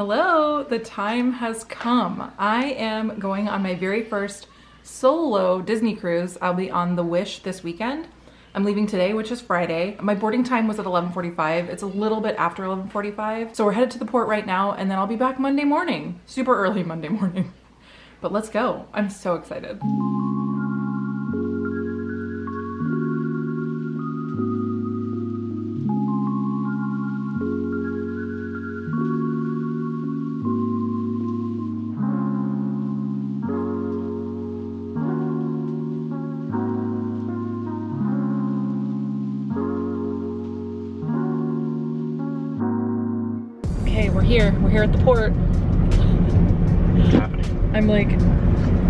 Hello, the time has come. I am going on my very first solo Disney cruise. I'll be on the Wish this weekend. I'm leaving today, which is Friday. My boarding time was at 11:45. It's a little bit after 11:45. So we're headed to the port right now, and then I'll be back Monday morning. Super early Monday morning. But let's go. I'm so excited. Okay, we're here. We're here at the port. What's happening?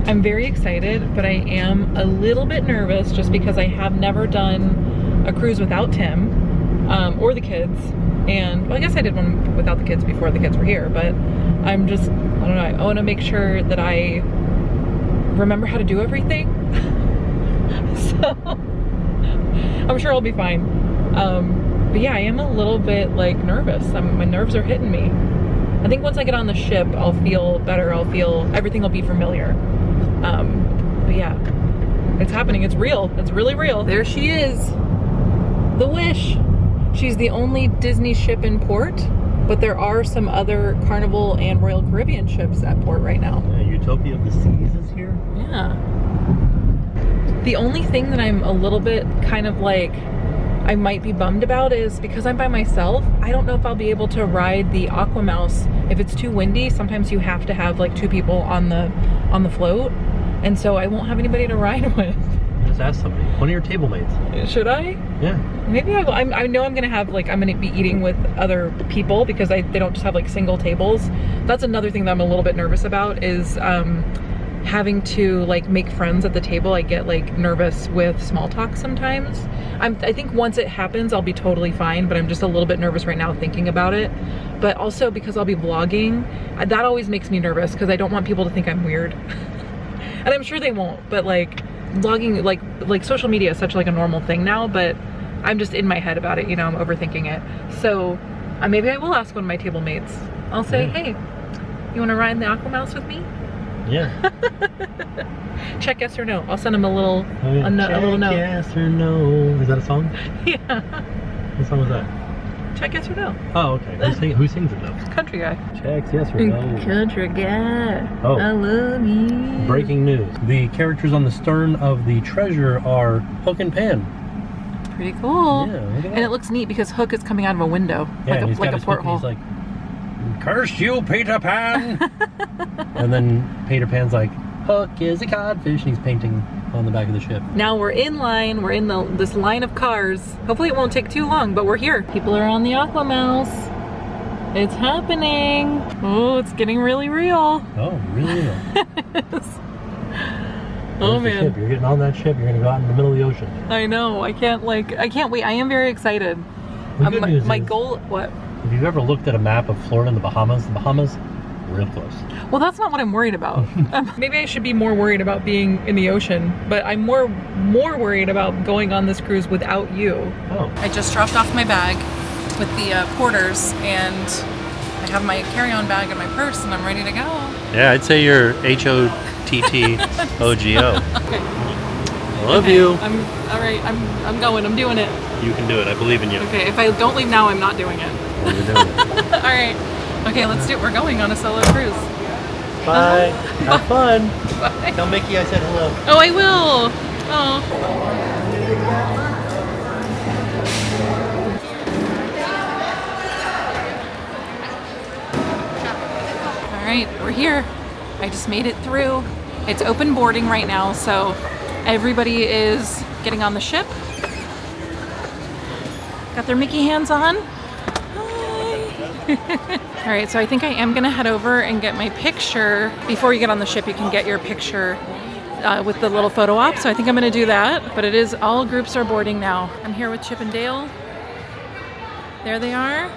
I'm very excited, but I am a little bit nervous just because I have never done a cruise without Tim or the kids. And well, I guess I did one without the kids before the kids were here, but I don't know, I want to make sure that I remember how to do everything. So I'm sure I'll be fine. But yeah, I am a little bit like nervous. My nerves are hitting me. I think once I get on the ship, I'll feel better. Everything will be familiar. But yeah, it's happening. It's real. It's really real. There she is, the Wish. She's the only Disney ship in port, but there are some other Carnival and Royal Caribbean ships at port right now. Yeah, Utopia of the Seas is here. Yeah. The only thing that I'm a little bit kind of like, I might be bummed about is because I'm by myself, I don't know if I'll be able to ride the Aqua Mouse. If it's too windy, sometimes you have to have like two people on the float, and so I won't have anybody to ride with. Just ask somebody. One of your table mates. Should I? Yeah. Maybe I will. I know I'm gonna be eating with other people because they don't just have like single tables. That's another thing that I'm a little bit nervous about is having to like make friends at the table. I get like nervous with small talk sometimes. I think once it happens, I'll be totally fine, but I'm just a little bit nervous right now thinking about it. But also because I'll be vlogging, that always makes me nervous because I don't want people to think I'm weird. And I'm sure they won't, but like vlogging, like social media is such like a normal thing now, but I'm just in my head about it, you know, I'm overthinking it. So maybe I will ask one of my table mates. I'll say, hey, you wanna ride the Aqua Mouse with me? Yeah. Check yes or no. I'll send him a little, a little note. Yes or no. Is that a song? Yeah. What song was that? Check yes or no. Oh, okay. Who sings it though? Country guy. Checks yes or no. Country guy. Oh. I love you. Breaking news. The characters on the stern of the Treasure are Hook and Pan. Pretty cool. Yeah, look at that. And it looks neat because Hook is coming out of a window. Yeah, like a porthole. He's like, curse you, Peter Pan! And then Peter Pan's like, Hook is a codfish, and he's painting on the back of the ship. Now we're in line, we're in this line of cars. Hopefully it won't take too long, but we're here. People are on the Aqua Mouse. It's happening. Oh, it's getting really real. Oh, really real. Oh man. You're getting on that ship, you're gonna go out in the middle of the ocean. I know, I can't wait. I am very excited. The good news my is, goal, what? If you've ever looked at a map of Florida and the Bahamas real close. Well, that's not what I'm worried about. Maybe I should be more worried about being in the ocean, but I'm more worried about going on this cruise without you. Oh. I just dropped off my bag with the porters, and I have my carry-on bag in my purse, and I'm ready to go. Yeah, I'd say you're HOTTOGO. Okay. I love you. All right. I'm going. I'm doing it. You can do it. I believe in you. Okay. If I don't leave now, I'm not doing it. Well, you're doing it. All right. Okay, let's do it. We're going on a solo cruise. Bye. Have fun. Bye. Tell Mickey I said hello. Oh, I will. Oh. All right, we're here. I just made it through. It's open boarding right now, so everybody is getting on the ship. Got their Mickey hands on. All right, so I think I am gonna head over and get my picture. Before you get on the ship, you can get your picture with the little photo op, so I think I'm gonna do that. But it is, all groups are boarding now. I'm here with Chip and Dale. There they are.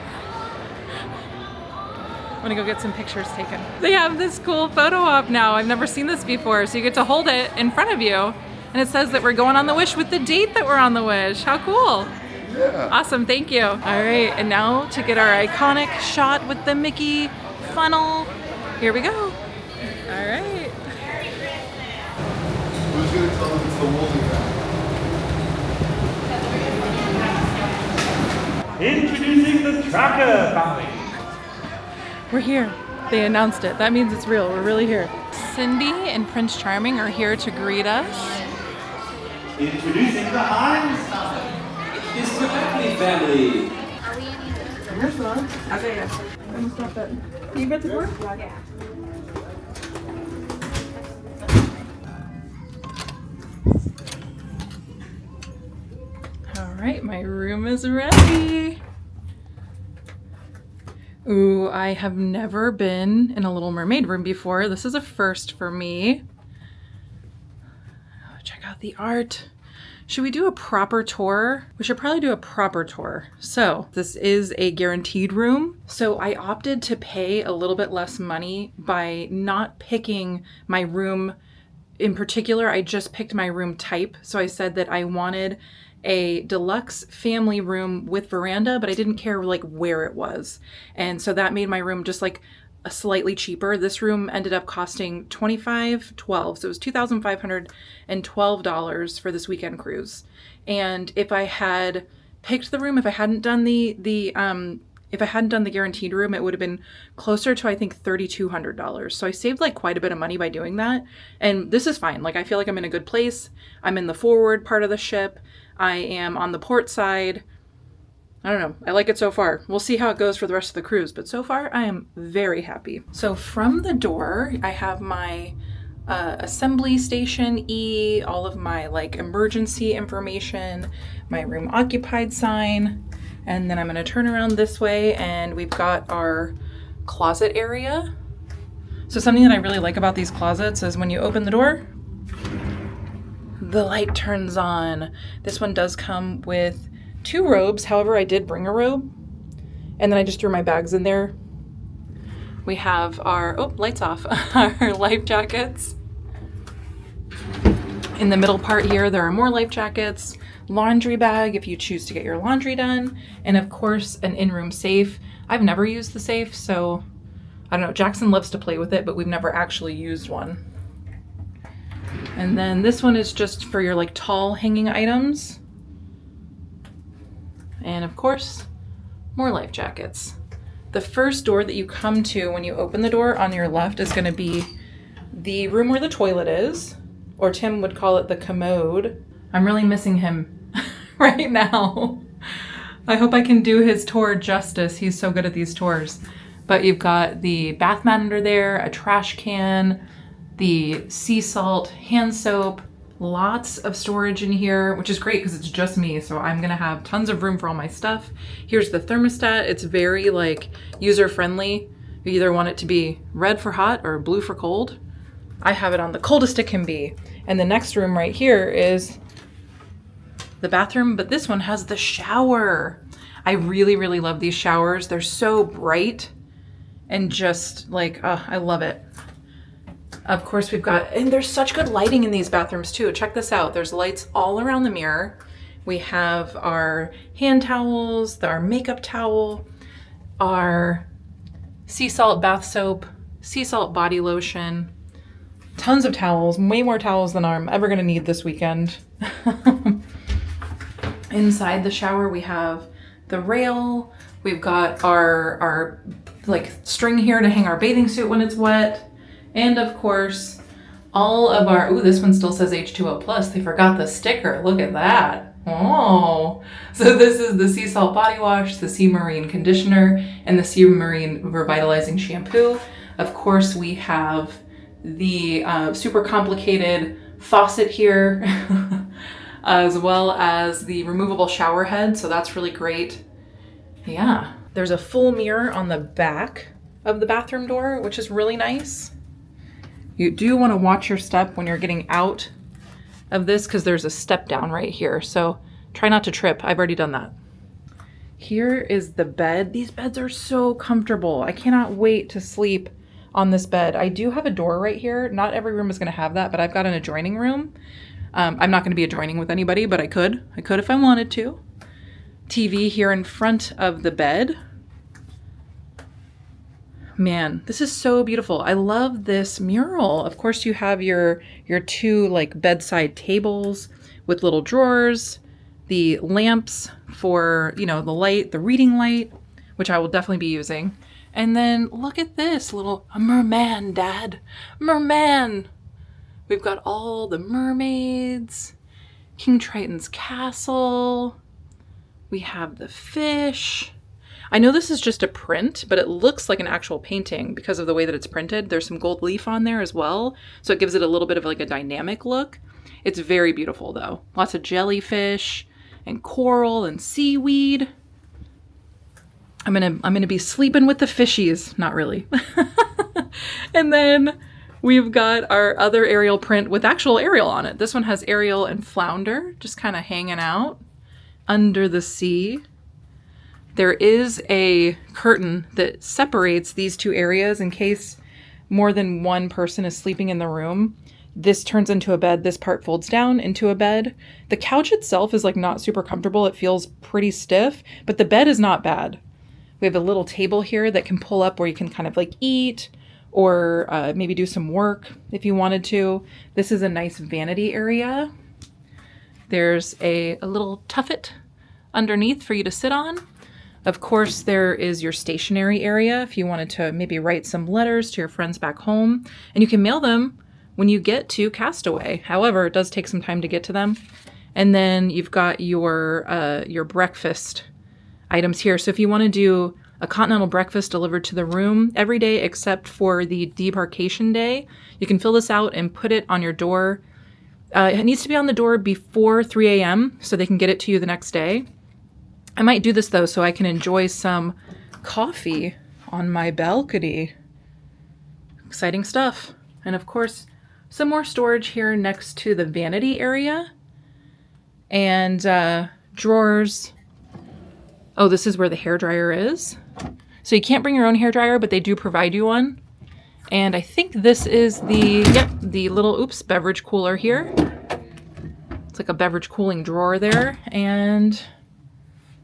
I'm gonna go get some pictures taken. They have this cool photo op now. I've never seen this before, so you get to hold it in front of you. And it says that we're going on the Wish with the date that we're on the Wish. How cool. Yeah. Awesome, thank you. All right, and now to get our iconic shot with the Mickey funnel. Here we go. All right. Who's going to tell them it's the woolly bag? Introducing the Tracker family. We're here. They announced it. That means it's real. We're really here. Cindy and Prince Charming are here to greet us. Introducing the Einstein. It's the Beckley family. Are we any good? Here's one. Okay, yeah. I'm gonna stop that. Can you get the door? Yeah. All right, my room is ready. Ooh, I have never been in a Little Mermaid room before. This is a first for me. Oh, check out the art. Should we do a proper tour? We should probably do a proper tour. So this is a guaranteed room. So I opted to pay a little bit less money by not picking my room in particular. I just picked my room type. So I said that I wanted a deluxe family room with veranda, but I didn't care like where it was. And so that made my room just like a slightly cheaper. This room ended up costing $25.12. So it was $2,512 for this weekend cruise. And if I had picked the room, if I hadn't done the guaranteed room, it would have been closer to, I think, $3,200. So I saved like quite a bit of money by doing that. And this is fine. Like, I feel like I'm in a good place. I'm in the forward part of the ship. I am on the port side. I don't know. I like it so far. We'll see how it goes for the rest of the cruise, but so far I am very happy. So from the door, I have my assembly station E, all of my like emergency information, my room occupied sign, and then I'm going to turn around this way and we've got our closet area. So something that I really like about these closets is when you open the door, the light turns on. This one does come with 2 robes. However, I did bring a robe and then I just threw my bags in there. We have our, oh, lights off, our life jackets. In the middle part here, there are more life jackets, laundry bag if you choose to get your laundry done, and of course an in-room safe. I've never used the safe, so I don't know. Jackson loves to play with it, but we've never actually used one. And then this one is just for your like tall hanging items. And of course, more life jackets. The first door that you come to when you open the door on your left is going to be the room where the toilet is, or Tim would call it the commode. I'm really missing him right now. I hope I can do his tour justice. He's so good at these tours. But you've got the bath mat under there, a trash can, the sea salt, hand soap, lots of storage in here, which is great because it's just me. So I'm going to have tons of room for all my stuff. Here's the thermostat. It's very like user friendly. You either want it to be red for hot or blue for cold. I have it on the coldest it can be. And the next room right here is the bathroom, but this one has the shower. I really, really love these showers. They're so bright and just like, oh, I love it. Of course we've got, and there's such good lighting in these bathrooms too. Check this out. There's lights all around the mirror. We have our hand towels, our makeup towel, our sea salt bath soap, sea salt body lotion, tons of towels, way more towels than I'm ever gonna need this weekend. Inside the shower, we have the rail. We've got our like string here to hang our bathing suit when it's wet. And of course, all of our, ooh, this one still says H2O plus. They forgot the sticker. Look at that. Oh, so this is the sea salt body wash, the sea marine conditioner, and the sea marine revitalizing shampoo. Of course, we have the super complicated faucet here, as well as the removable shower head. So that's really great. Yeah, there's a full mirror on the back of the bathroom door, which is really nice. You do want to watch your step when you're getting out of this because there's a step down right here. So try not to trip. I've already done that. Here is the bed. These beds are so comfortable. I cannot wait to sleep on this bed. I do have a door right here. Not every room is going to have that, but I've got an adjoining room. I'm not going to be adjoining with anybody, but I could. I could if I wanted to. TV here in front of the bed. Man, this is so beautiful. I love this mural. Of course, you have your two like bedside tables with little drawers, the lamps for, you know, the light, the reading light, which I will definitely be using. And then look at this little merman, Dad. Merman. We've got all the mermaids, King Triton's castle. We have the fish. I know this is just a print, but it looks like an actual painting because of the way that it's printed. There's some gold leaf on there as well, so it gives it a little bit of like a dynamic look. It's very beautiful though. Lots of jellyfish and coral and seaweed. I'm gonna be sleeping with the fishies. Not really. And then we've got our other Ariel print with actual Ariel on it. This one has Ariel and Flounder just kind of hanging out under the sea. There is a curtain that separates these two areas in case more than one person is sleeping in the room. This turns into a bed. This part folds down into a bed. The couch itself is like not super comfortable. It feels pretty stiff, but the bed is not bad. We have a little table here that can pull up where you can kind of like eat or maybe do some work if you wanted to. This is a nice vanity area. There's a little tuffet underneath for you to sit on. Of course, there is your stationery area if you wanted to maybe write some letters to your friends back home, and you can mail them when you get to Castaway. However, it does take some time to get to them. And then you've got your breakfast items here. So if you want to do a continental breakfast delivered to the room every day except for the debarkation day, you can fill this out and put it on your door. It needs to be on the door before 3 a.m. so they can get it to you the next day. I might do this though so I can enjoy some coffee on my balcony. Exciting stuff. And of course, some more storage here next to the vanity area. And drawers. Oh, this is where the hairdryer is. So you can't bring your own hairdryer, but they do provide you one. And I think this is the little, beverage cooler here. It's like a beverage cooling drawer there. And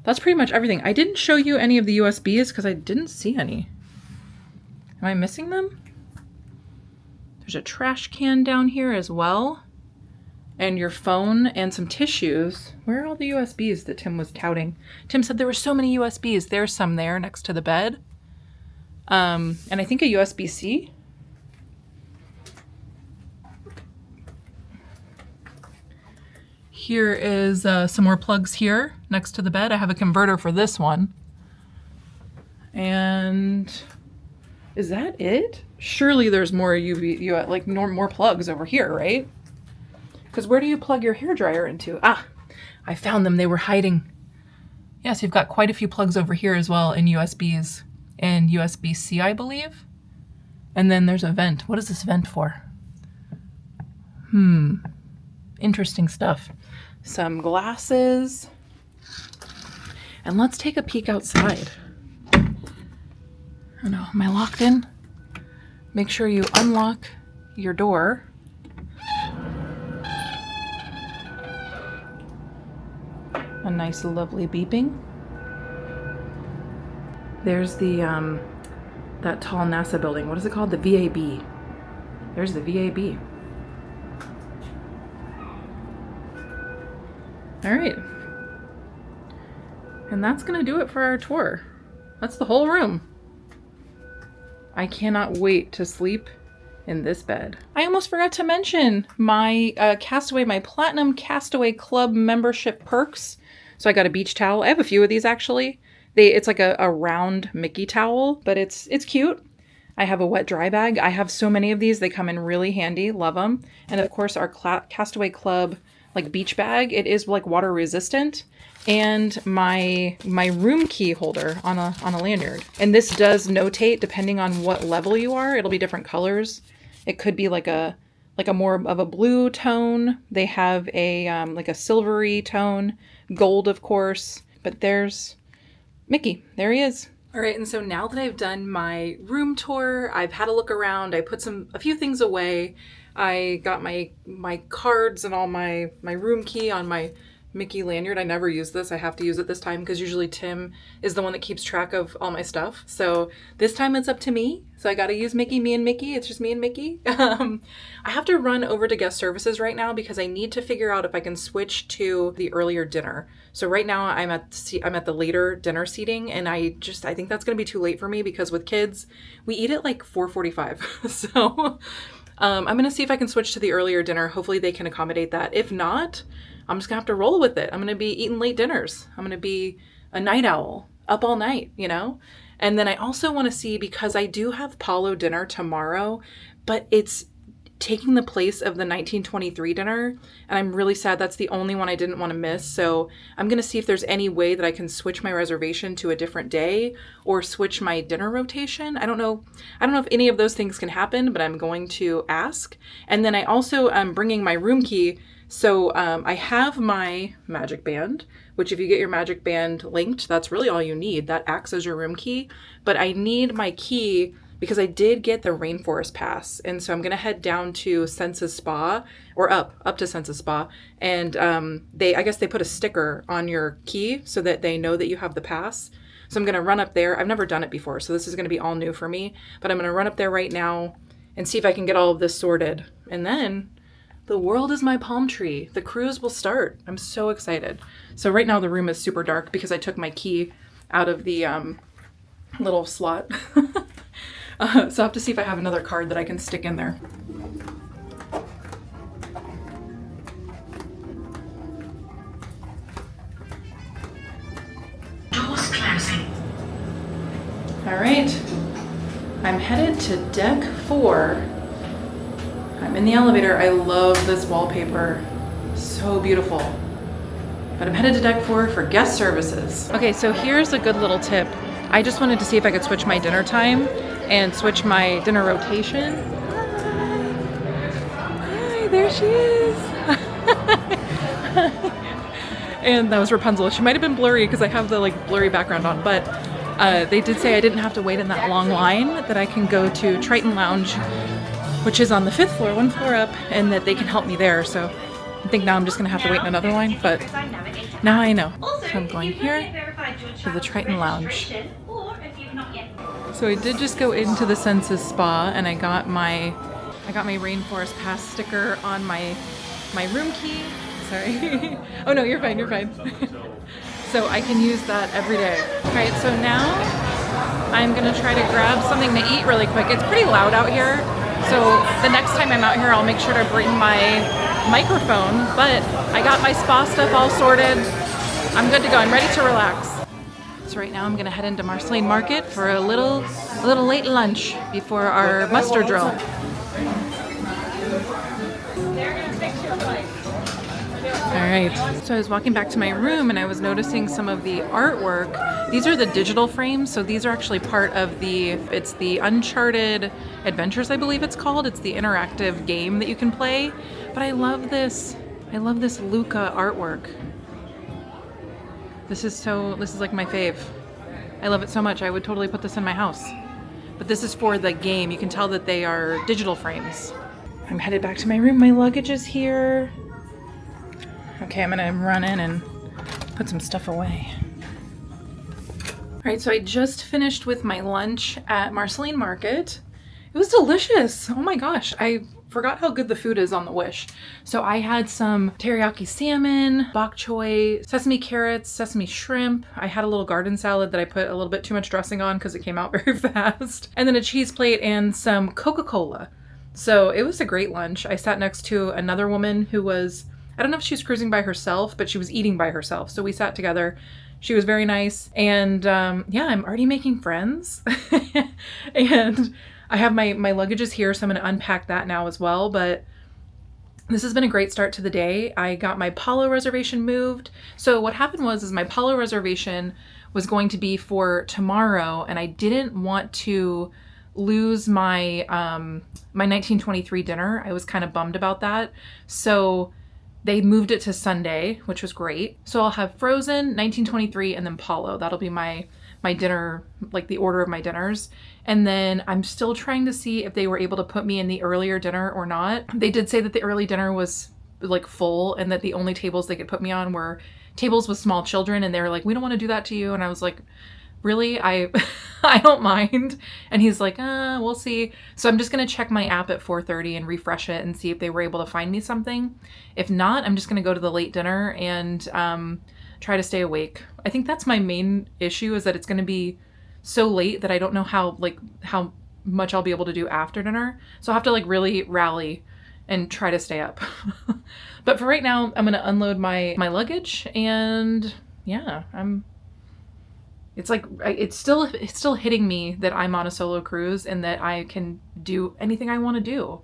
that's pretty much everything. I didn't show you any of the USBs because I didn't see any. Am I missing them? There's a trash can down here as well. And your phone and some tissues. Where are all the USBs that Tim was touting? Tim said there were so many USBs. There's some there next to the bed. And I think a USB-C. Here is some more plugs here next to the bed. I have a converter for this one. And is that it? Surely there's more more plugs over here, right? Because where do you plug your hairdryer into? Ah, I found them. They were hiding. Yes, you've got quite a few plugs over here as well in USBs and USB-C, I believe. And then there's a vent. What is this vent for? Interesting stuff. Some glasses. And let's take a peek outside. Oh no, am I locked in? Make sure you unlock your door. A nice lovely beeping. There's the that tall NASA building. What is it called? The VAB. There's the VAB. All right. And that's gonna do it for our tour. That's the whole room. I cannot wait to sleep in this bed. I almost forgot to mention my my Platinum Castaway Club membership perks. So I got a beach towel. I have a few of these actually. It's like a round Mickey towel, but it's cute. I have a wet dry bag. I have so many of these. They come in really handy. Love them. And of course our Castaway Club like beach bag. It is like water resistant. And my room key holder on a lanyard. And this does notate depending on what level you are. It'll be different colors. It could be like a more of a blue tone. They have a like a silvery tone, gold of course, but there's Mickey. There he is. All right, and so now that I've done my room tour, I've had a look around, I put a few things away. I got my cards and all my room key on my Mickey lanyard. I never use this. I have to use it this time because usually Tim is the one that keeps track of all my stuff. So this time it's up to me. So I got to use Mickey, me and Mickey. It's just me and Mickey. I have to run over to guest services right now because I need to figure out if I can switch to the earlier dinner. So right now I'm at the later dinner seating, and I think that's going to be too late for me because with kids, we eat at like 4:45. So I'm going to see if I can switch to the earlier dinner. Hopefully they can accommodate that. If not, I'm just gonna have to roll with it. I'm gonna be eating late dinners. I'm gonna be a night owl, up all night, you know? And then I also wanna see, because I do have Paulo dinner tomorrow, but it's taking the place of the 1923 dinner. And I'm really sad that's the only one I didn't wanna miss. So I'm gonna see if there's any way that I can switch my reservation to a different day or switch my dinner rotation. I don't know if any of those things can happen, but I'm going to ask. And then I also am bringing my room key. So I have my magic band, which if you get your magic band linked, that's really all you need. That acts as your room key. But I need my key because I did get the rainforest pass. And so I'm going to head down to Senses Spa, or up to Senses Spa. And I guess they put a sticker on your key so that they know that you have the pass. So I'm going to run up there. I've never done it before, so this is going to be all new for me. But I'm going to run up there right now and see if I can get all of this sorted. And then the world is my palm tree. The cruise will start. I'm so excited. So right now the room is super dark because I took my key out of the little slot. So I have to see if I have another card that I can stick in there. Doors closing. All right, I'm headed to deck 4. I'm in the elevator. I love this wallpaper. So beautiful. But I'm headed to deck 4 for guest services. Okay, so here's a good little tip. I just wanted to see if I could switch my dinner time and switch my dinner rotation. Hi, there she is. And that was Rapunzel. She might have been blurry because I have the like blurry background on, but they did say I didn't have to wait in that long line, that I can go to Triton Lounge, which is on the 5th floor, 1 floor up, and that they can help me there. So I think now I'm just gonna have to wait in another line, but now I know. So I'm going here to the Triton Lounge. So I did just go into the Senses Spa, and I got my rainforest pass sticker on my room key. Sorry. Oh no, you're fine, you're fine. So I can use that every day. All right, so now I'm gonna try to grab something to eat really quick. It's pretty loud out here, so the next time I'm out here, I'll make sure to bring my microphone, but I got my spa stuff all sorted. I'm good to go, I'm ready to relax. So right now I'm gonna head into Marceline Market for a little late lunch before our muster drill. All right, so I was walking back to my room and I was noticing some of the artwork. These are the digital frames, so these are actually part of it's the Uncharted Adventures, I believe it's called. It's the interactive game that you can play. But I love this Luca artwork. This is like my fave. I love it so much. I would totally put this in my house. But this is for the game. You can tell that they are digital frames. I'm headed back to my room. My luggage is here. Okay, I'm gonna run in and put some stuff away. All right, so I just finished with my lunch at Marceline Market. It was delicious. Oh my gosh, I forgot how good the food is on the Wish. So I had some teriyaki salmon, bok choy, sesame carrots, sesame shrimp. I had a little garden salad that I put a little bit too much dressing on because it came out very fast. And then a cheese plate and some Coca-Cola. So it was a great lunch. I sat next to another woman who was, I don't know if she was cruising by herself, but she was eating by herself. So we sat together. She was very nice. And yeah, I'm already making friends. And I have my luggage is here, so I'm going to unpack that now as well. But this has been a great start to the day. I got my Paulo reservation moved. So what happened was my Paulo reservation was going to be for tomorrow, and I didn't want to lose my my 1923 dinner. I was kind of bummed about that. So they moved it to Sunday, which was great. So I'll have Frozen, 1923, and then Paulo. That'll be my dinner, like the order of my dinners. And then I'm still trying to see if they were able to put me in the earlier dinner or not. They did say that the early dinner was like full, and that the only tables they could put me on were tables with small children, and they were like, we don't want to do that to you. And I was like, really? I don't mind. And he's like, we'll see. So I'm just gonna check my app at 4:30 and refresh it and see if they were able to find me something. If not, I'm just gonna go to the late dinner and try to stay awake. I think that's my main issue, is that it's gonna be so late that I don't know how much I'll be able to do after dinner. So I'll have to like really rally and try to stay up. But for right now, I'm gonna unload my luggage, and yeah, it's still hitting me that I'm on a solo cruise and that I can do anything I want to do.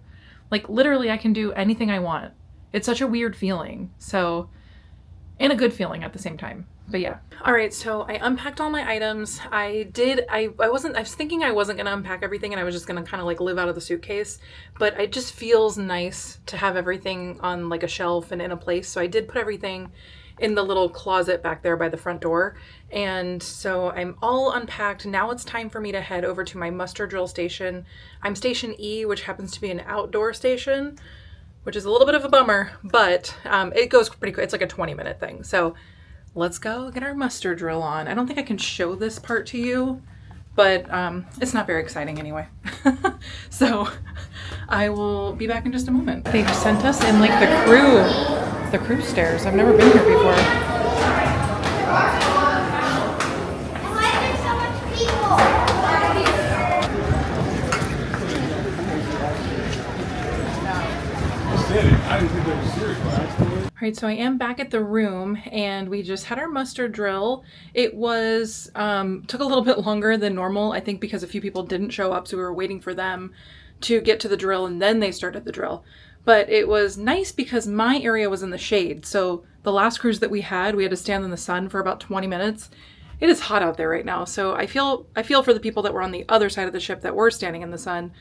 Like literally I can do anything I want. It's such a weird feeling. So, and a good feeling at the same time. But yeah. All right, so I unpacked all my items. I was thinking I wasn't going to unpack everything and I was just going to kind of like live out of the suitcase, but it just feels nice to have everything on like a shelf and in a place. So I did put everything in the little closet back there by the front door. And so I'm all unpacked. Now it's time for me to head over to my muster drill station. I'm station E, which happens to be an outdoor station, which is a little bit of a bummer, but it goes pretty quick. It's like a 20-minute thing. So let's go get our muster drill on. I don't think I can show this part to you, but it's not very exciting anyway. So I will be back in just a moment. They've sent us in like the crew stairs. I've never been here before. All right, so I am back at the room and we just had our muster drill. It was, took a little bit longer than normal, I think because a few people didn't show up, so we were waiting for them to get to the drill and then they started the drill. But it was nice because my area was in the shade. So the last cruise that we had to stand in the sun for about 20 minutes. It is hot out there right now. So I feel for the people that were on the other side of the ship that were standing in the sun,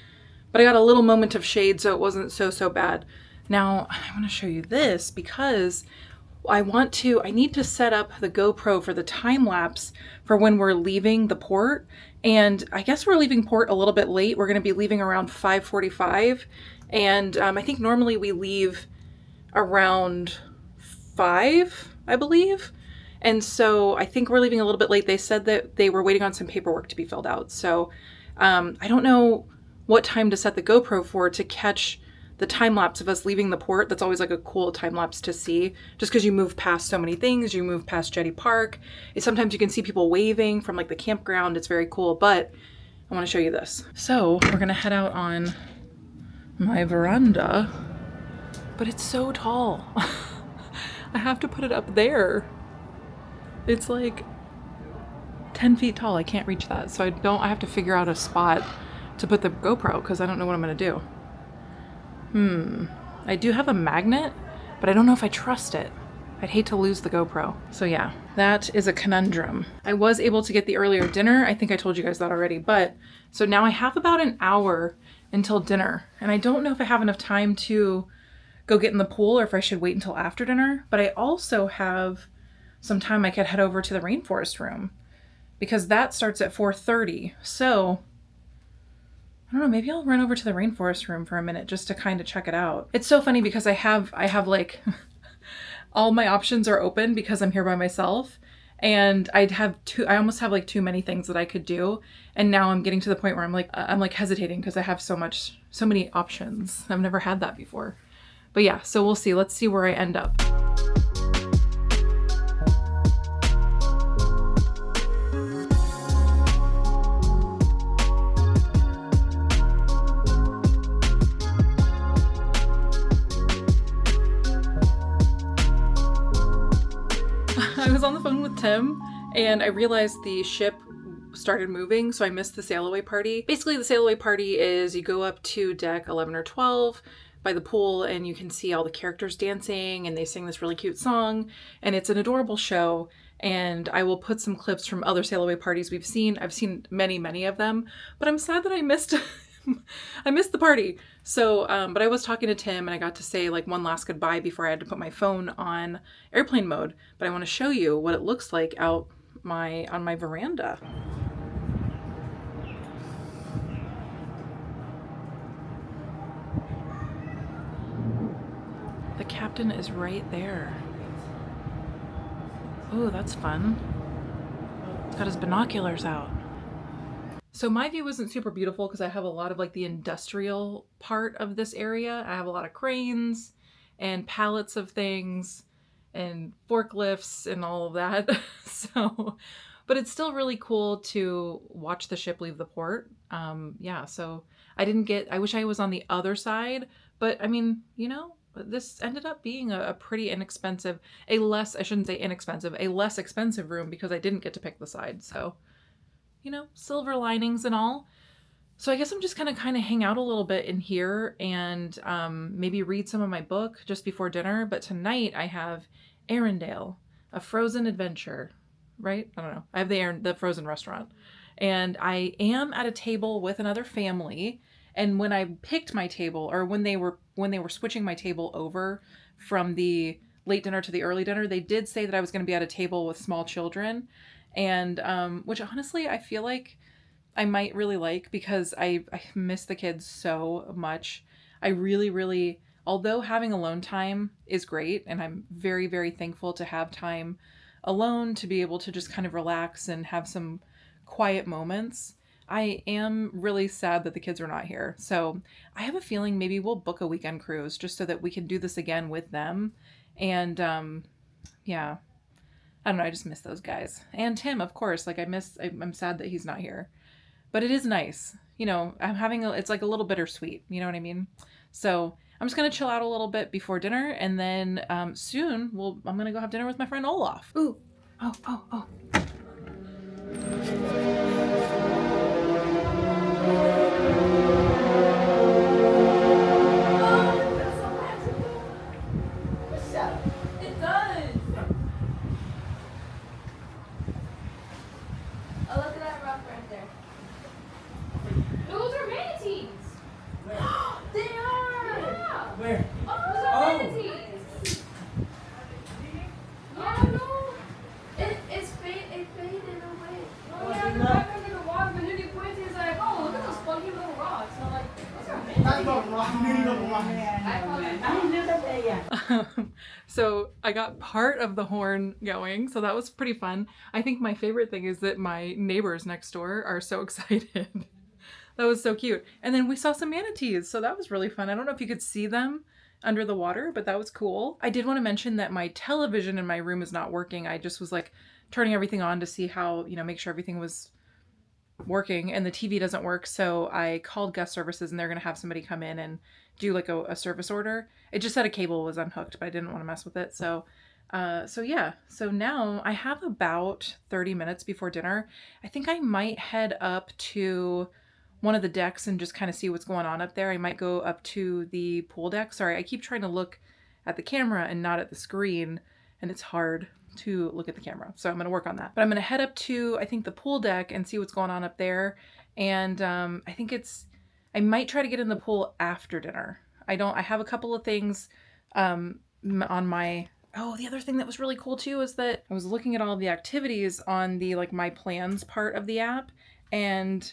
but I got a little moment of shade, so it wasn't so bad. Now I want to show you this because I need to set up the GoPro for the time lapse for when we're leaving the port. And I guess we're leaving port a little bit late. We're going to be leaving around 5:45. And I think normally we leave around 5, I believe. And so I think we're leaving a little bit late. They said that they were waiting on some paperwork to be filled out. So I don't know what time to set the GoPro for to catch the time lapse of us leaving the port. That's always like a cool time lapse to see, just because you move past so many things. You move past Jetty Park. Sometimes you can see people waving from like the campground. It's very cool, but I want to show you this. So we're going to head out on my veranda, but it's so tall. I have to put it up there. It's like 10 feet tall. I can't reach that. So I have to figure out a spot to put the GoPro because I don't know what I'm going to do. I do have a magnet, but I don't know if I trust it. I'd hate to lose the GoPro. So yeah, that is a conundrum. I was able to get the earlier dinner. I think I told you guys that already, but so now I have about an hour until dinner, and I don't know if I have enough time to go get in the pool or if I should wait until after dinner, but I also have some time I could head over to the rainforest room because that starts at 4:30. So I don't know, maybe I'll run over to the rainforest room for a minute just to kind of check it out. It's so funny because I have like all my options are open because I'm here by myself, and I almost have like too many things that I could do. And now I'm getting to the point where I'm like hesitating because I have so many options. I've never had that before. But yeah, so we'll see. Let's see where I end up. I was on the phone with Tim and I realized the ship started moving, so I missed the sail away party. Basically, the sail away party is you go up to deck 11 or 12 by the pool and you can see all the characters dancing and they sing this really cute song, and it's an adorable show. And I will put some clips from other sail away parties we've seen. I've seen many of them, but I'm sad that I missed the party. So, but I was talking to Tim and I got to say like one last goodbye before I had to put my phone on airplane mode. But I want to show you what it looks like out on my veranda. The captain is right there. Oh, that's fun. He's got his binoculars out. So my view isn't super beautiful because I have a lot of like the industrial part of this area. I have a lot of cranes and pallets of things and forklifts and all of that. So, but it's still really cool to watch the ship leave the port. Yeah, so I wish I was on the other side, but I mean, you know, this ended up being a pretty inexpensive, I shouldn't say inexpensive, a less expensive room because I didn't get to pick the side. So, you know, silver linings and all. So I guess I'm just gonna kind of hang out a little bit in here and maybe read some of my book just before dinner. But tonight I have Arendelle, a frozen adventure, right? I don't know. I have the frozen restaurant. And I am at a table with another family. And when I picked my table, or when they were switching my table over from the late dinner to the early dinner, they did say that I was going to be at a table with small children, and which honestly I feel like I might really like because I miss the kids so much. I really, really, although having alone time is great, and I'm very, very thankful to have time alone to be able to just kind of relax and have some quiet moments. I am really sad that the kids are not here. So I have a feeling maybe we'll book a weekend cruise just so that we can do this again with them. And yeah, I don't know. I just miss those guys. And Tim, of course. Like I'm sad that he's not here. But it is nice. You know, it's like a little bittersweet. You know what I mean? So I'm just going to chill out a little bit before dinner. And then soon I'm going to go have dinner with my friend Olaf. Ooh. Oh. So I got part of the horn going, so that was pretty fun. I think my favorite thing is that my neighbors next door are so excited. That was so cute. And then we saw some manatees, so that was really fun. I don't know if you could see them under the water, but that was cool. I did want to mention that my television in my room is not working. I just was like turning everything on to see how, you know, make sure everything was working, and the TV doesn't work. So I called guest services and they're going to have somebody come in and do like a service order. It just said a cable was unhooked, but I didn't want to mess with it. So yeah. So now I have about 30 minutes before dinner. I think I might head up to one of the decks and just kind of see what's going on up there. I might go up to the pool deck. Sorry, I keep trying to look at the camera and not at the screen, and it's hard to look at the camera. So I'm going to work on that. But I'm going to head up to, I think, the pool deck and see what's going on up there. And I might try to get in the pool after dinner. I have a couple of things on my, the other thing that was really cool too is that I was looking at all the activities on the like my plans part of the app, and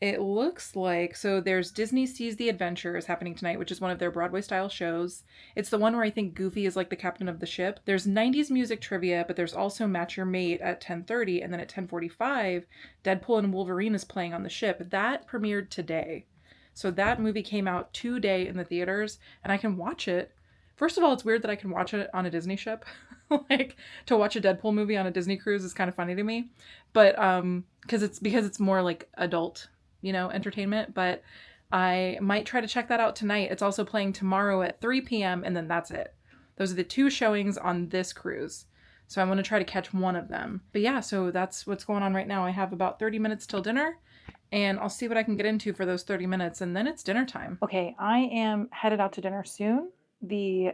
it looks like, so there's Disney Sees the Adventure is happening tonight, which is one of their Broadway style shows. It's the one where I think Goofy is like the captain of the ship. There's 90s music trivia, but there's also Match Your Mate at 10:30, and then at 10:45, Deadpool and Wolverine is playing on the ship. That premiered today. So that movie came out today in the theaters, and I can watch it. First of all, it's weird that I can watch it on a Disney ship. Like, to watch a Deadpool movie on a Disney cruise is kind of funny to me. But because it's more like adult, you know, entertainment. But I might try to check that out tonight. It's also playing tomorrow at 3 p.m. and then that's it. Those are the two showings on this cruise. So I'm going to try to catch one of them. But yeah, so that's what's going on right now. I have about 30 minutes till dinner, and I'll see what I can get into for those 30 minutes, and then it's dinner time. Okay, I am headed out to dinner soon. The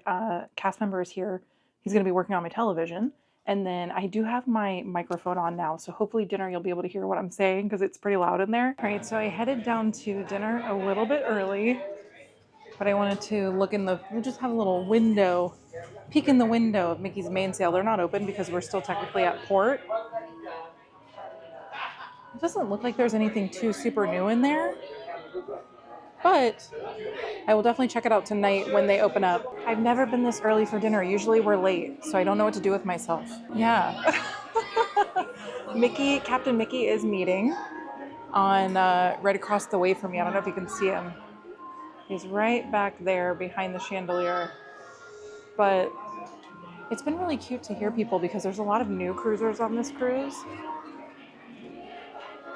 cast member is here. He's going to be working on my television. And then I do have my microphone on now, so hopefully dinner you'll be able to hear what I'm saying because it's pretty loud in there. All right, so I headed down to dinner a little bit early, but I wanted to we'll just have a little window, peek in the window of Mickey's mainsail. They're not open because we're still technically at port. It doesn't look like there's anything too super new in there, but I will definitely check it out tonight when they open up. I've never been this early for dinner. Usually we're late, so I don't know what to do with myself. Yeah. Captain Mickey is meeting on right across the way from me. I don't know if you can see him. He's right back there behind the chandelier. But it's been really cute to hear people because there's a lot of new cruisers on this cruise.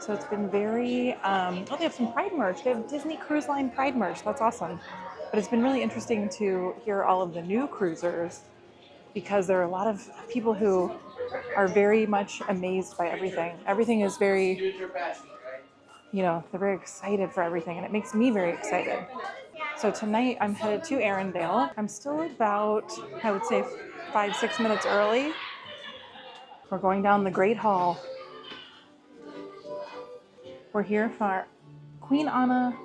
So it's been very, oh, they have some Pride merch. They have Disney Cruise Line Pride merch. That's awesome. But it's been really interesting to hear all of the new cruisers because there are a lot of people who are very much amazed by everything. Everything is very, you know, they're very excited for everything, and it makes me very excited. So tonight I'm headed to Arendelle. I'm still about, I would say, 5-6 minutes early. We're going down the Great Hall. We're here for Queen Anna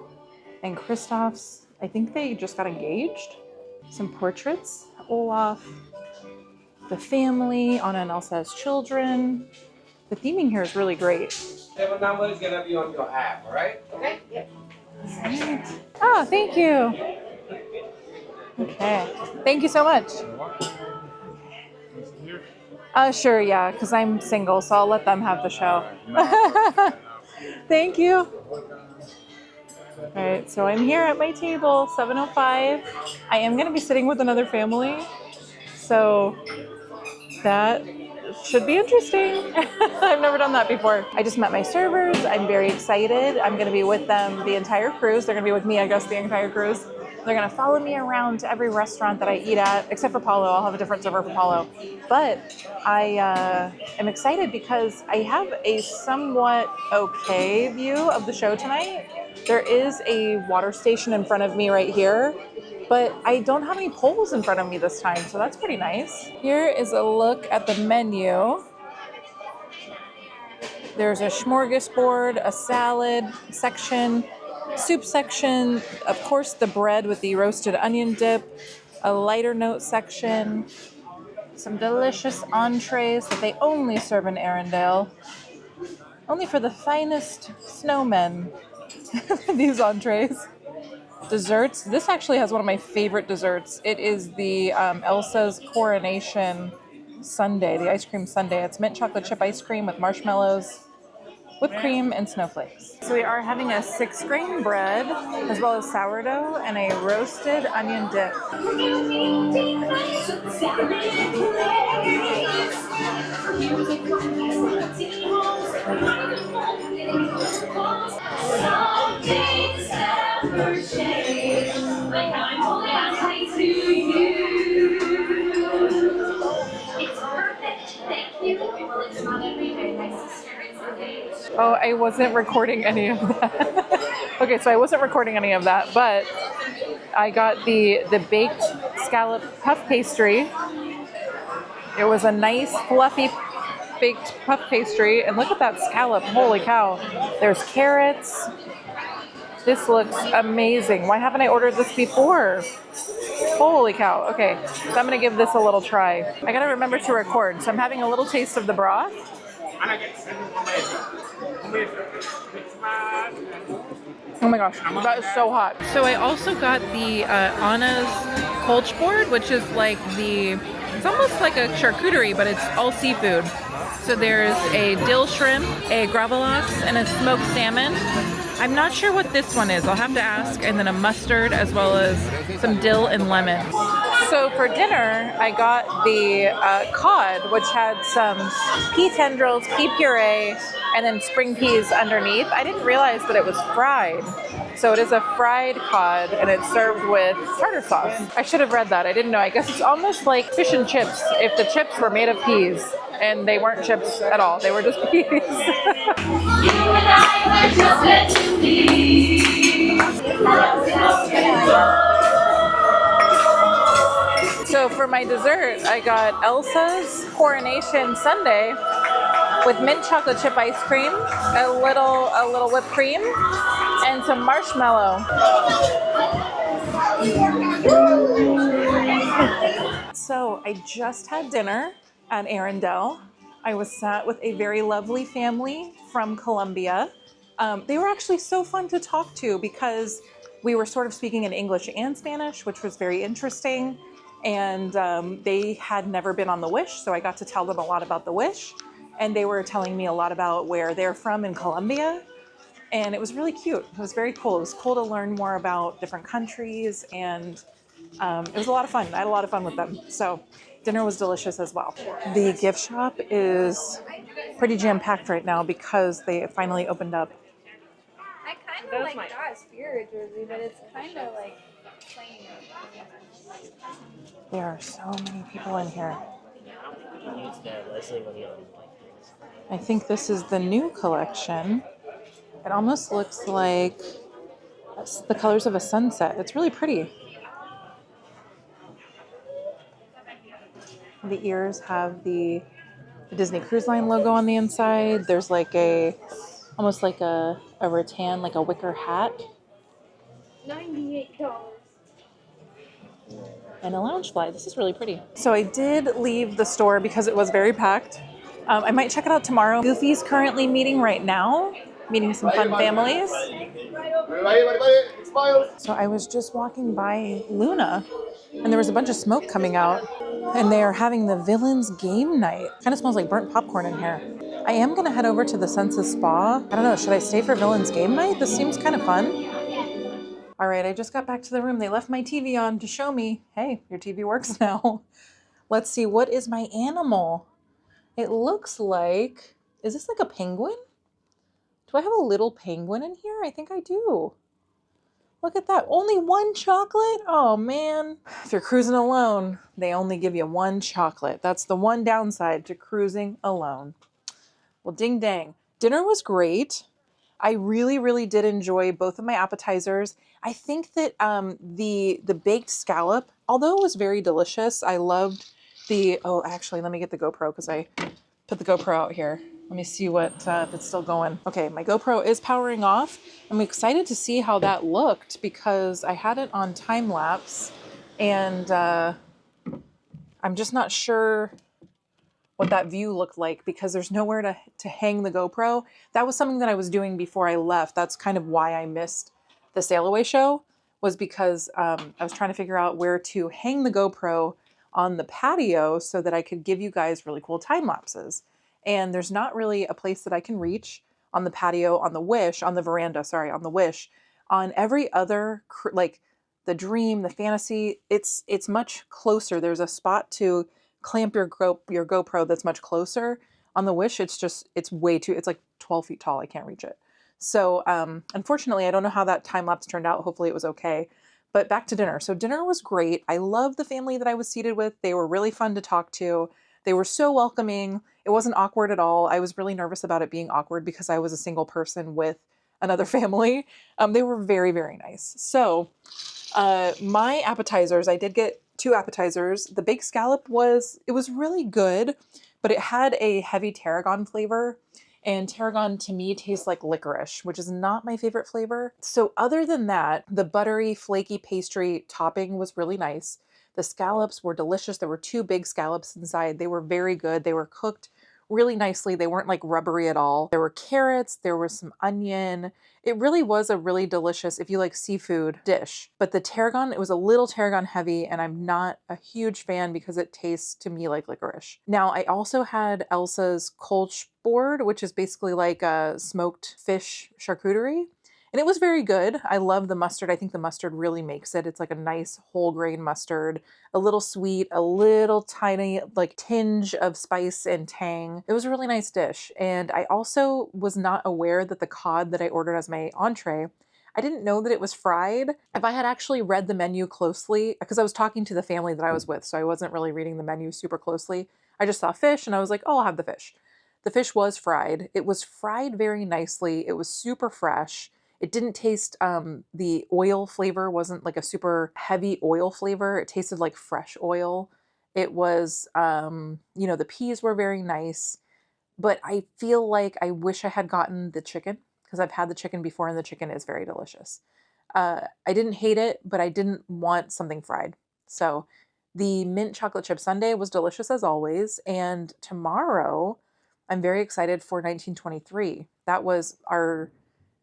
and Kristoff's, I think they just got engaged. Some portraits, Olaf, the family, Anna and Elsa's children. The theming here is really great. Table number is gonna be on your app, alright? Okay, yep. All right. Oh, thank you. Okay. Thank you so much. Sure, yeah, because I'm single, so I'll let them have the show. Thank you. All right, so I'm here at my table, 705. I am going to be sitting with another family, so that should be interesting. I've never done that before. I just met my servers. I'm very excited. I'm going to be with them the entire cruise. They're going to be with me, I guess, the entire cruise. They're going to follow me around to every restaurant that I eat at, except for Paulo. I'll have a different server for Paulo. But I am excited because I have a somewhat okay view of the show tonight. There is a water station in front of me right here, but I don't have any poles in front of me this time, so that's pretty nice. Here is a look at the menu. There's a smorgasbord, a salad section, soup section, of course the bread with the roasted onion dip, a lighter note section, some delicious entrees that they only serve in Arendelle, only for the finest snowmen, these entrees. Desserts. This actually has one of my favorite desserts. It is the Elsa's Coronation Sundae, the ice cream sundae. It's mint chocolate chip ice cream with marshmallows, whipped cream, and snowflakes. So we are having a 6-grain bread, as well as sourdough, and a roasted onion dip. Oh, I wasn't recording any of that. Okay, so I wasn't recording any of that, but I got the baked scallop puff pastry. It was a nice, fluffy baked puff pastry, and look at that scallop. Holy cow. There's carrots. This looks amazing. Why haven't I ordered this before? Holy cow. Okay, so I'm gonna give this a little try. I gotta remember to record, so I'm having a little taste of the broth. Oh my gosh, that is so hot. So I also got the Anna's Kolsch board, which is like it's almost like a charcuterie, but it's all seafood. So there's a dill shrimp, a gravlax, and a smoked salmon. I'm not sure what this one is. I'll have to ask. And then a mustard, as well as some dill and lemon. So for dinner, I got the cod, which had some pea tendrils, pea puree, and then spring peas underneath. I didn't realize that it was fried. So it is a fried cod, and it's served with tartar sauce. I should have read that. I didn't know. I guess it's almost like fish and chips if the chips were made of peas. And they weren't chips at all. They were just peas. You and I were just meant to be. So for my dessert, I got Elsa's Coronation Sundae with mint chocolate chip ice cream, a little whipped cream, and some marshmallow. So I just had dinner at Arendelle. I was sat with a very lovely family from Colombia. They were actually so fun to talk to because we were sort of speaking in English and Spanish, which was very interesting. And they had never been on the Wish, so I got to tell them a lot about the Wish. And they were telling me a lot about where they're from in Colombia. And it was really cute. It was very cool. It was cool to learn more about different countries, and it was a lot of fun. I had a lot of fun with them. So dinner was delicious as well. The gift shop is pretty jam-packed right now because they finally opened up. I kind of like that spirit jersey, but it's kind of like plain. There are so many people in here. I think this is the new collection. It almost looks like the colors of a sunset. It's really pretty. The ears have the Disney Cruise Line logo on the inside. There's like almost like a rattan, like a wicker hat. $98. And a Loungefly. This is really pretty. So I did leave the store because it was very packed. I might check it out tomorrow. Goofy's currently meeting right now, meeting some fun families. So I was just walking by Luna, and there was a bunch of smoke coming out, and they are having the Villains game night. Kind of smells like burnt popcorn in here. I am going to head over to the Senses Spa. I don't know, should I stay for Villains game night? This seems kind of fun. All right, I just got back to the room. They left my TV on to show me, hey, your TV works now. Let's see, what is my animal? It looks like, is this like a penguin? Do I have a little penguin in here? I think I do. Look at that, only one chocolate? Oh man. If you're cruising alone, they only give you one chocolate. That's the one downside to cruising alone. Well, ding dang. Dinner was great. I really, really did enjoy both of my appetizers. I think that the baked scallop, although it was very delicious, I loved actually, let me get the GoPro because I put the GoPro out here. Let me see if it's still going. Okay, my GoPro is powering off. I'm excited to see how that looked because I had it on time lapse, and I'm just not sure what that view looked like because there's nowhere to hang the GoPro. That was something that I was doing before I left. That's kind of why I missed the Sail Away show, was because I was trying to figure out where to hang the GoPro on the patio so that I could give you guys really cool time lapses. And there's not really a place that I can reach on the patio, on the veranda, on the Wish. On every other, like the Dream, the Fantasy, it's much closer. There's a spot to clamp your GoPro that's much closer. On the Wish, it's like 12 feet tall. I can't reach it. So unfortunately, I don't know how that time lapse turned out. Hopefully it was okay. But back to dinner. So dinner was great. I loved the family that I was seated with. They were really fun to talk to. They were so welcoming. It wasn't awkward at all. I was really nervous about it being awkward because I was a single person with another family. They were very, very nice. So my appetizers, I did get 2 appetizers. The baked scallop was really good, but it had a heavy tarragon flavor. And tarragon to me tastes like licorice, which is not my favorite flavor. So other than that, the buttery, flaky pastry topping was really nice. The scallops were delicious. There were 2 big scallops inside. They were very good. They were cooked really nicely. They weren't like rubbery at all. There were carrots. There was some onion. It really was a really delicious, if you like seafood, dish. But the tarragon, it was a little tarragon heavy, and I'm not a huge fan because it tastes to me like licorice. Now, I also had Elsa's Kolsch board, which is basically like a smoked fish charcuterie. And it was very good. I love the mustard. I think the mustard really makes it. It's like a nice whole grain mustard, a little sweet, a little tiny like tinge of spice and tang. It was a really nice dish. And I also was not aware that the cod that I ordered as my entree, I didn't know that it was fried. If I had actually read the menu closely, because I was talking to the family that I was with, so I wasn't really reading the menu super closely. I just saw fish and I was like, oh, I'll have the fish. The fish was fried. It was fried very nicely. It was super fresh. It didn't taste, the oil flavor wasn't like a super heavy oil flavor. It tasted like fresh oil. It was, the peas were very nice, but I feel like I wish I had gotten the chicken because I've had the chicken before and the chicken is very delicious. I didn't hate it, but I didn't want something fried. So the mint chocolate chip sundae was delicious as always. And tomorrow I'm very excited for 1923. That was our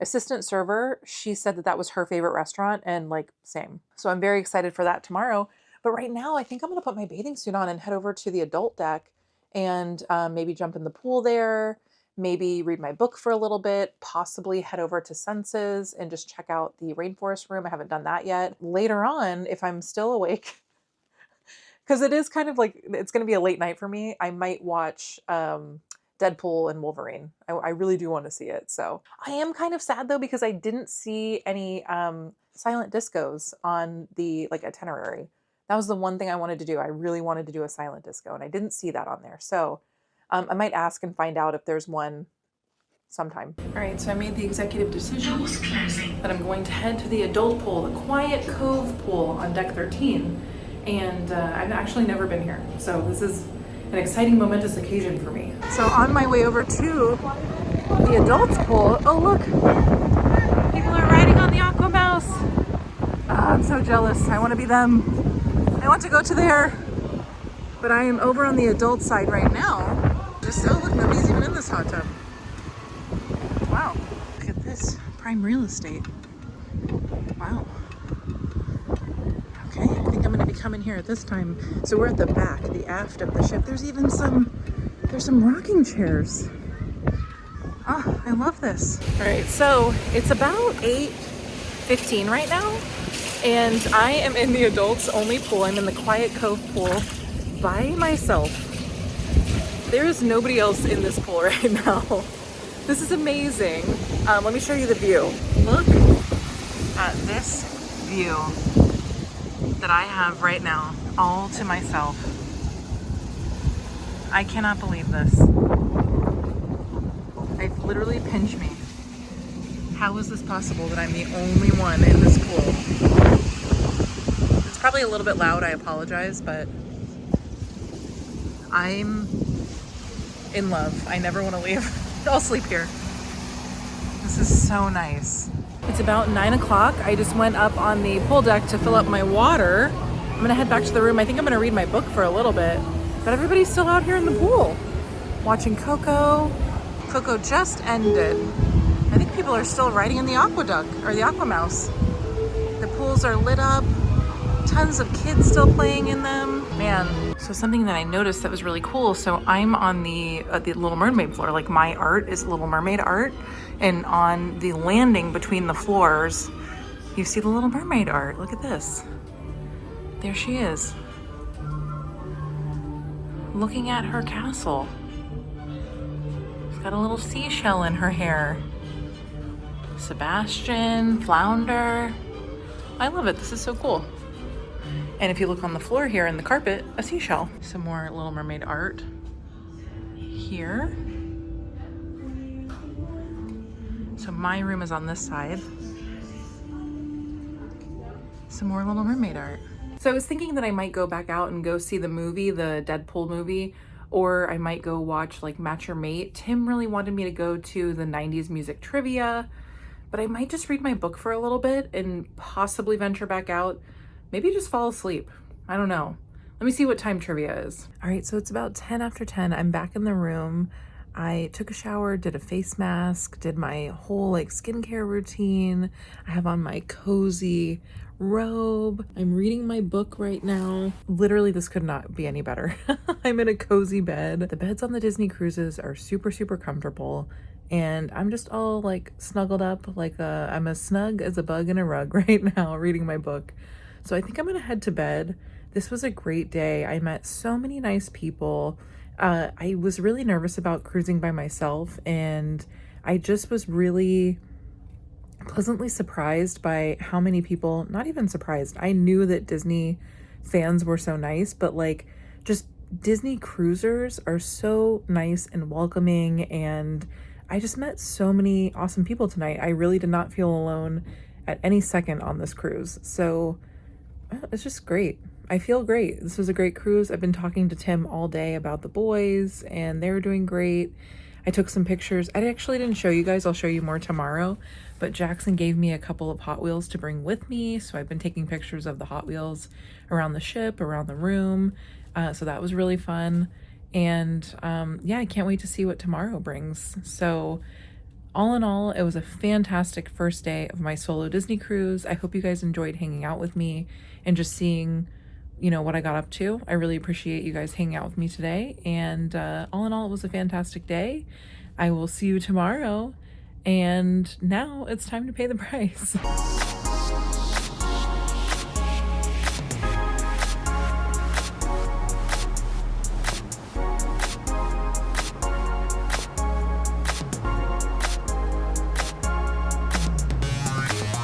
assistant server, she said that that was her favorite restaurant, and like same. So I'm very excited for that tomorrow. But right now, I think I'm gonna put my bathing suit on and head over to the adult deck and maybe jump in the pool there, maybe read my book for a little bit, possibly head over to Senses and just check out the rainforest room. I haven't done that yet. Later on, if I'm still awake, because it is kind of like, it's going to be a late night for me, I might watch Deadpool and Wolverine. I really do want to see it. So I am kind of sad though, because I didn't see any silent discos on the like itinerary. That was the one thing I wanted to do. I really wanted to do a silent disco and I didn't see that on there. So I might ask and find out if there's one sometime. All right, so I made the executive decision that I'm going to head to the adult pool, the Quiet Cove pool on deck 13. And I've actually never been here. So this is an exciting, momentous occasion for me. So on my way over to the adults pool, oh look, people are riding on the Aqua Mouse. Oh, I'm so jealous. I want to be them. I want to go to there, but I am over on the adult side right now. Just, oh look, nobody's even in this hot tub. Wow, look at this, prime real estate. Wow. Okay, I think I'm gonna be coming here at this time. So we're at the back, the aft of the ship. There's even there's some rocking chairs. Oh, I love this. All right, so it's about 8:15 right now, and I am in the adults only pool. I'm in the Quiet Cove pool by myself. There is nobody else in this pool right now. This is amazing. Let me show you the view. Look at this view that I have right now, all to myself. I cannot believe this. It literally pinched me. How is this possible that I'm the only one in this pool? It's probably a little bit loud, I apologize, but I'm in love. I never want to leave. I'll sleep here. This is so nice. It's about 9 o'clock. I just went up on the pool deck to fill up my water. I'm gonna head back to the room. I think I'm gonna read my book for a little bit, but everybody's still out here in the pool watching Coco. Coco just ended. I think people are still riding in the aqueduct or the Aqua Mouse. The pools are lit up. Tons of kids still playing in them. Man, so something that I noticed that was really cool. So I'm on the Little Mermaid floor. Like my art is Little Mermaid art. And on the landing between the floors, you see the Little Mermaid art. Look at this. There she is. Looking at her castle. She's got a little seashell in her hair. Sebastian, Flounder. I love it. This is so cool. And if you look on the floor here in the carpet, a seashell. Some more Little Mermaid art here. So my room is on this side. Some more Little Mermaid art. So I was thinking that I might go back out and go see the movie, the Deadpool movie, or I might go watch like Match Your Mate. Tim really wanted me to go to the 90s music trivia, but I might just read my book for a little bit and possibly venture back out. Maybe just fall asleep. I don't know. Let me see what time trivia is. All right, so it's about 10 after 10. I'm back in the room. I took a shower, did a face mask, did my whole like skincare routine. I have on my cozy robe. I'm reading my book right now. Literally, this could not be any better. I'm in a cozy bed. The beds on the Disney cruises are super, super comfortable. And I'm just all like snuggled up like I'm as snug as a bug in a rug right now reading my book. So I think I'm gonna head to bed. This was a great day. I met so many nice people. I was really nervous about cruising by myself, and I just was really pleasantly surprised by how many people, not even surprised, I knew that Disney fans were so nice, but like just Disney cruisers are so nice and welcoming, and I just met so many awesome people tonight. I really did not feel alone at any second on this cruise. So it's just great. I feel great. This was a great cruise. I've been talking to Tim all day about the boys, and they're doing great. I took some pictures. I actually didn't show you guys. I'll show you more tomorrow. But Jackson gave me a couple of Hot Wheels to bring with me. So I've been taking pictures of the Hot Wheels around the ship, around the room. So that was really fun. And yeah, I can't wait to see what tomorrow brings. So all in all, it was a fantastic first day of my solo Disney cruise. I hope you guys enjoyed hanging out with me and just seeing, you know, what I got up to. I really appreciate you guys hanging out with me today. And all in all, it was a fantastic day. I will see you tomorrow. And now it's time to pay the price.